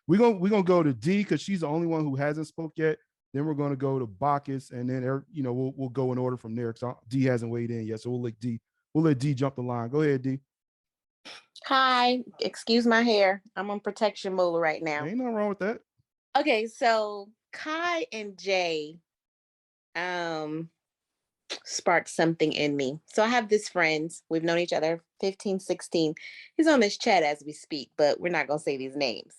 We're gonna go to D because she's the only one who hasn't spoke yet. Then we're gonna go to Bacchus, and then we'll go in order from there because D hasn't weighed in yet. So we'll let D jump the line. Go ahead, D. Hi, excuse my hair. I'm on protection mode right now. Ain't nothing wrong with that. Okay, so Kai and Jay sparked something in me. So I have this friend. We've known each other 15, 16. He's on this chat as we speak, but we're not going to say these names.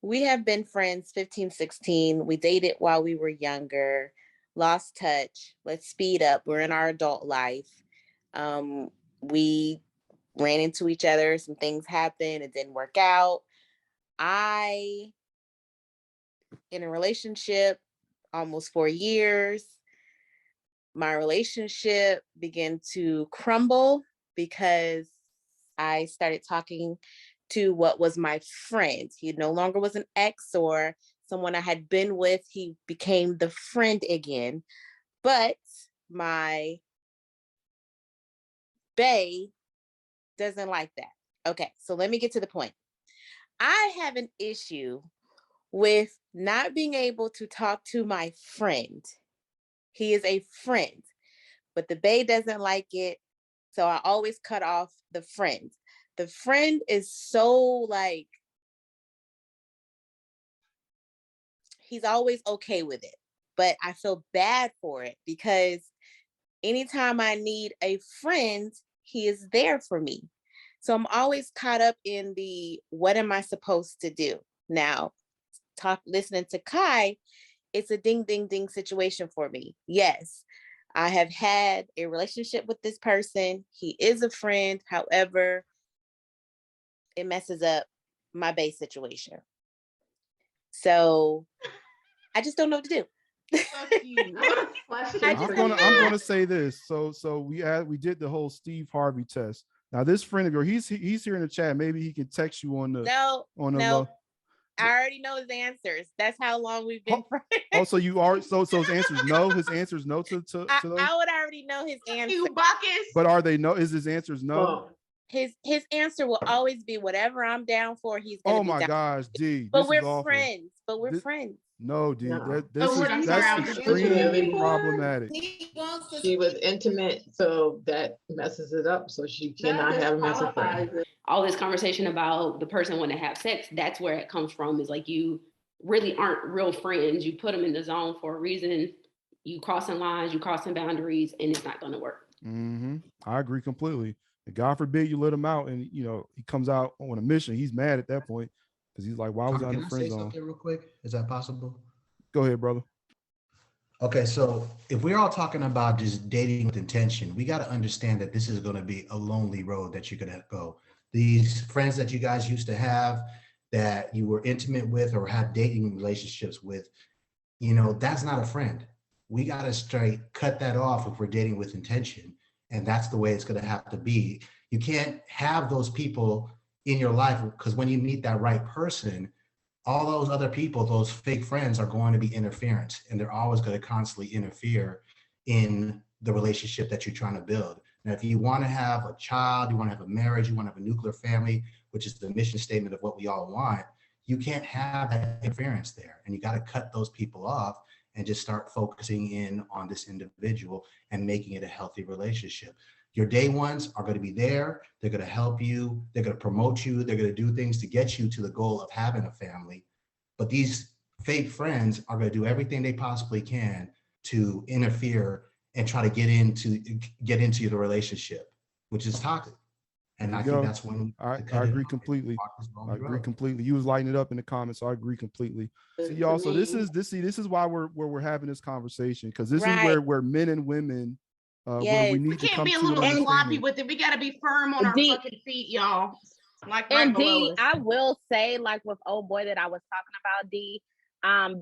We have been friends 15, 16. We dated while we were younger, lost touch. Let's speed up. We're in our adult life. We ran into each other. Some things happened. It didn't work out. In a relationship, almost 4 years. My relationship began to crumble because I started talking to what was my friend. He no longer was an ex or someone I had been with. He became the friend again. But my bae doesn't like that. Okay, so let me get to the point. I have an issue with not being able to talk to my friend. He is a friend, but the bae doesn't like it. So I always cut off the friend. The friend is so like, he's always okay with it, but I feel bad for it because anytime I need a friend, he is there for me. So I'm always caught up in the, what am I supposed to do? Now, listening to Kai, it's a ding, ding, ding situation for me. Yes, I have had a relationship with this person. He is a friend. However, it messes up my base situation. So I just don't know what to do. I'm gonna say this. So we did the whole Steve Harvey test. Now this friend of yours, he's here in the chat. Maybe he can text you on the no. I already know his answers. That's how long we've been friends. Oh, so you are so his answer's no. His answer's no to those? I would already know his answer. But are they no? Is his answers no? Oh. His answer will always be whatever I'm down for. He's gonna be down. Oh my gosh, D. But we're friends. friends. No, D. That's extremely problematic. She was intimate, so that messes it up. So she cannot have him as a friend. All this conversation about the person wanting to have sex, that's where it comes from, is like you really aren't real friends. You put them in the zone for a reason. You crossing lines, you crossing boundaries, and it's not going to work. Mm-hmm. I agree completely. And God forbid you let him out and he comes out on a mission. He's mad at that point because he's like, why was I in the friend zone? Something real quick? Is that possible? Go ahead, brother. Okay, so if we're all talking about just dating with intention, we got to understand that this is going to be a lonely road that you're going to go. These friends that you guys used to have that you were intimate with or had dating relationships with, that's not a friend. We got to straight cut that off if we're dating with intention. And that's the way it's going to have to be. You can't have those people in your life because when you meet that right person, all those other people, those fake friends are going to be interference, and they're always going to constantly interfere in the relationship that you're trying to build. Now, if you want to have a child, you want to have a marriage, you want to have a nuclear family, which is the mission statement of what we all want, you can't have that interference there. And you got to cut those people off and just start focusing in on this individual and making it a healthy relationship. Your day ones are going to be there. They're going to help you. They're going to promote you. They're going to do things to get you to the goal of having a family. But these fake friends are going to do everything they possibly can to interfere and try to get into the relationship, which is toxic. And I think that's when I agree completely. I agree completely. You was lighting it up in the comments, so I agree completely. So y'all, so this is why we're having this conversation, because this is where men and women where we need to come to an understanding. We can't be a little sloppy with it. We got to be firm on our fucking feet, y'all. Like right below us. I will say, like with old boy that I was talking about, D,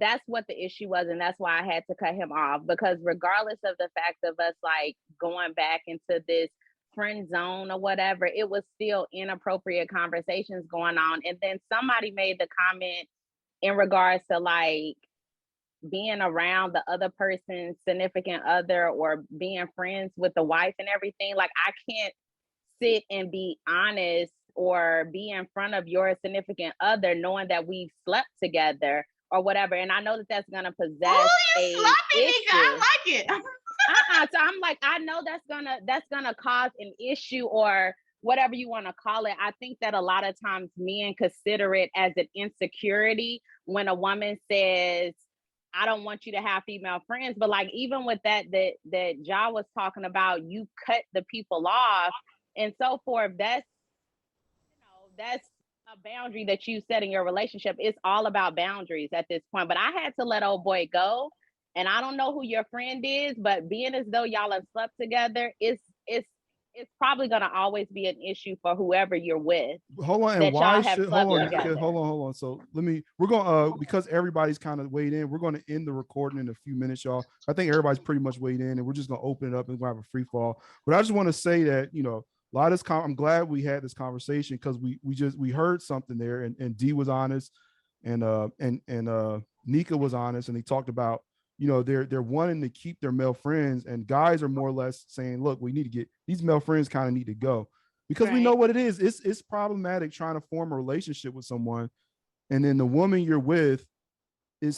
that's what the issue was, and that's why I had to cut him off, because regardless of the fact of us like going back into this friend zone or whatever, it was still inappropriate conversations going on. And then somebody made the comment in regards to like being around the other person's significant other or being friends with the wife and everything. Like, I can't sit and be honest or be in front of your significant other knowing that we've slept together or whatever. And I know that that's gonna possess a issue. I like it. So I'm like, I know that's gonna cause an issue or whatever you want to call it. I think that a lot of times men consider it as an insecurity when a woman says, I don't want you to have female friends. But like, even with that Ja was talking about, you cut the people off and so forth. That's a boundary that you set in your relationship. It's all about boundaries at this point. But I had to let old boy go. And I don't know who your friend is, but being as though y'all have slept together, it's probably going to always be an issue for whoever you're with. Hold on, and why should hold on. So we're going because everybody's kind of weighed in. We're going to end the recording in a few minutes, y'all. I think everybody's pretty much weighed in, and we're just going to open it up and we'll have a free fall. But I just want to say that, you know, a lot of this I'm glad we had this conversation because we heard something there, and D was honest, and Nika was honest, and they talked about, you know, they're wanting to keep their male friends, and guys are more or less saying, look, we need to get these male friends kind of need to go because we know what it is. It's problematic trying to form a relationship with someone, and then the woman you're with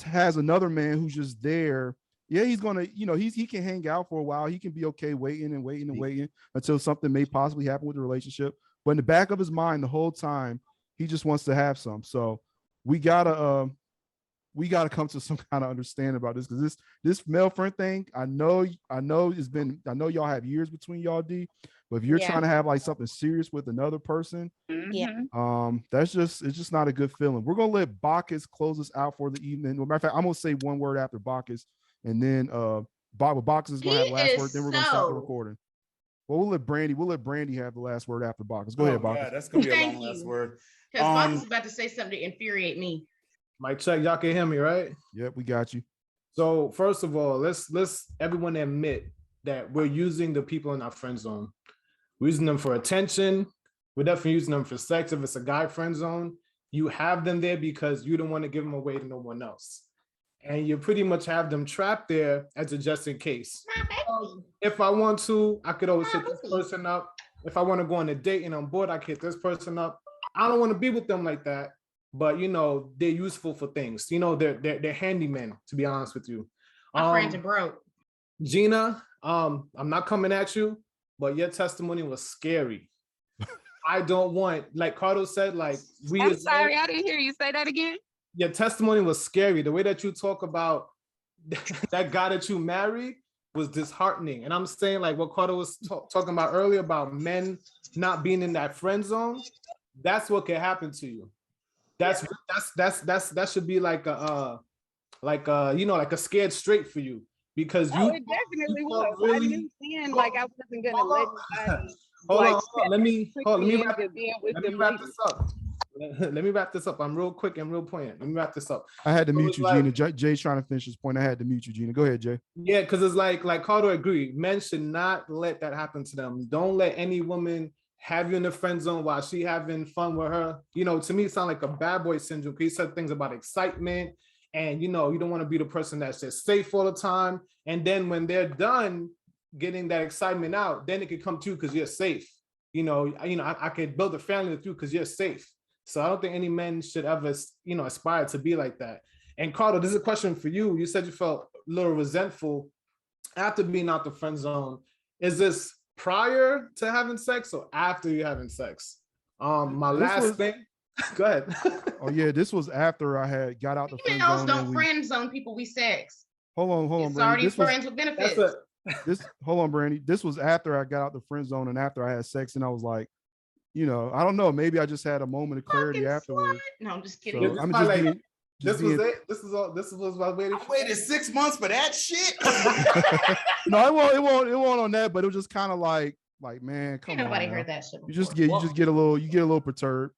has another man who's just there. Yeah, he's gonna, you know, he can hang out for a while. He can be okay waiting until something may possibly happen with the relationship. But in the back of his mind, the whole time, he just wants to have some. So we gotta come to some kind of understanding about this, because this male friend thing, I know y'all have years between y'all, D, but if you're trying to have like something serious with another person, it's just not a good feeling. We're gonna let Bacchus close us out for the evening. Matter of fact, I'm gonna say one word after Bacchus, and then Bacchus is gonna have the last word. Then we're gonna stop the recording. Well, we'll let Brandy have the last word after Bacchus. Go ahead, Bacchus. Yeah, that's gonna be a long last word. Because Bacchus is about to say something to infuriate me. Mic check, y'all can hear me, right? Yep, we got you. So first of all, let's everyone admit that we're using the people in our friend zone. We're using them for attention. We're definitely using them for sex. If it's a guy friend zone, you have them there because you don't want to give them away to no one else. And you pretty much have them trapped there as a just in case. If I want to, I could always hit this person up. If I want to go on a date and I'm bored, I can hit this person up. I don't want to be with them like that. But you know, they're useful for things. You know, they're handymen, to be honest with you. My friends are broke. Gina, I'm not coming at you, but your testimony was scary. I don't want, like Cardo said, like I'm sorry, I didn't hear you say that again. Your testimony was scary. The way that you talk about that guy that you married was disheartening. And I'm saying, like what Cardo was talking about earlier about men not being in that friend zone, that's what can happen to you. That should be like a you know, like a scared straight for you, because you it definitely was. Really, I didn't seem like I wasn't gonna let anybody. Hold on. Let me wrap this up. Let me wrap this up. I'm real quick and real poignant. Let me wrap this up. I had to mute you, Gina. Jay's trying to finish his point. I had to mute you, Gina. Go ahead, Jay. Yeah, because it's like Cardo agreed. Men should not let that happen to them. Don't let any woman have you in the friend zone while she having fun with her. You know, to me, it sounds like a bad boy syndrome. He said things about excitement, and you know, you don't want to be the person that's just safe all the time. And then when they're done getting that excitement out, then it could come to you because you're safe. You know, I could build a family with you because you're safe. So I don't think any men should ever, you know, aspire to be like that. And Cardo, this is a question for you. You said you felt a little resentful after being out the friend zone. Is this prior to having sex or after you having sex? My last thing, go ahead. Oh yeah, this was after I had got out the friend zone. Don't friend zone people we sex. Hold on, it's already friends with benefits. Hold on, Brandy. This was after I got out the friend zone and after I had sex, and I was like, you know, I don't know, maybe I just had a moment of clarity afterwards. No, I'm just kidding. So I'm just like, being, this was it. This was what I waited for. I waited 6 months for that shit. No, it won't on that, but it was just kind of like, man, come on. Nobody heard that shit. You just get a little perturbed.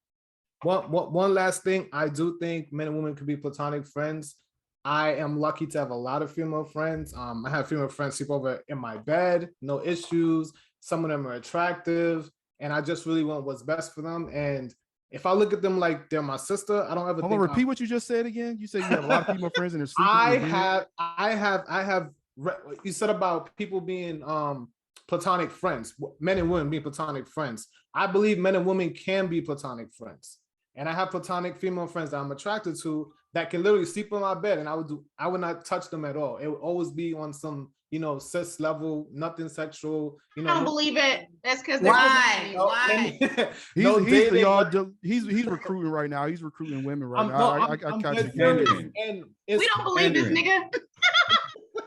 One last thing, I do think men and women could be platonic friends. I am lucky to have a lot of female friends. I have female friends sleep over in my bed, no issues. Some of them are attractive, and I just really want what's best for them. And if I look at them like they're my sister, I don't ever think. Repeat what you just said again. You said you have a lot of female friends and they're sleeping. I have. You said about people being platonic friends, men and women being platonic friends. I believe men and women can be platonic friends. And I have platonic female friends that I'm attracted to that can literally sleep on my bed, and I would not touch them at all. It would always be on some, cis level, nothing sexual. I don't believe it. That's because why? He's recruiting right now. He's recruiting women right now. I catch it. And we don't believe this nigga.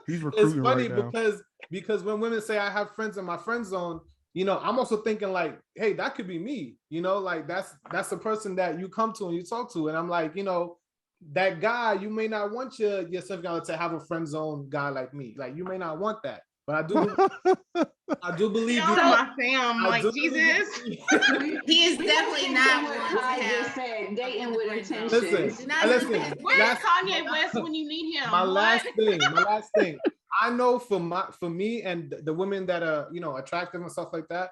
He's recruiting. It's funny right now. because when women say I have friends in my friend zone, I'm also thinking like, hey, that could be me. Like that's the person that you come to and you talk to, and I'm like, that guy, you may not want your significant other to have a friend zone guy like me. Like you may not want that, but I do believe you. My fam, like Jesus. He is definitely not what I just said. Dating with intentions. Listen. Where's Kanye West when you need him? My last thing. I know for me and the women that are attractive and stuff like that.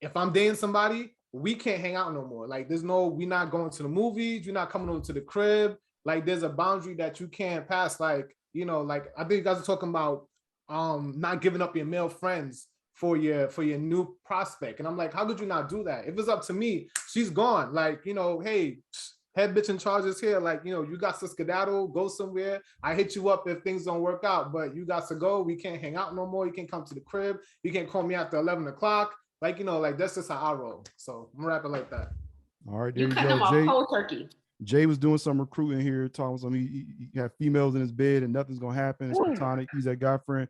If I'm dating somebody, we can't hang out no more. Like we're not going to the movies. You're not coming over to the crib. Like there's a boundary that you can't pass. Like like I think you guys are talking about not giving up your male friends for your new prospect. And I'm like, how could you not do that? If it's up to me, she's gone. Like, hey, head bitch in charge is here. Like, you got to skedaddle, go somewhere. I hit you up if things don't work out, but you got to go. We can't hang out no more. You can't come to the crib. You can't call me after 11 o'clock. Like, like that's just how I roll. So I'm gonna wrap it like that. All right, there you you cut go. him off Jay, cold turkey. Jay was doing some recruiting here, talking some. He had females in his bed, and nothing's gonna happen. It's platonic. He's that guy friend.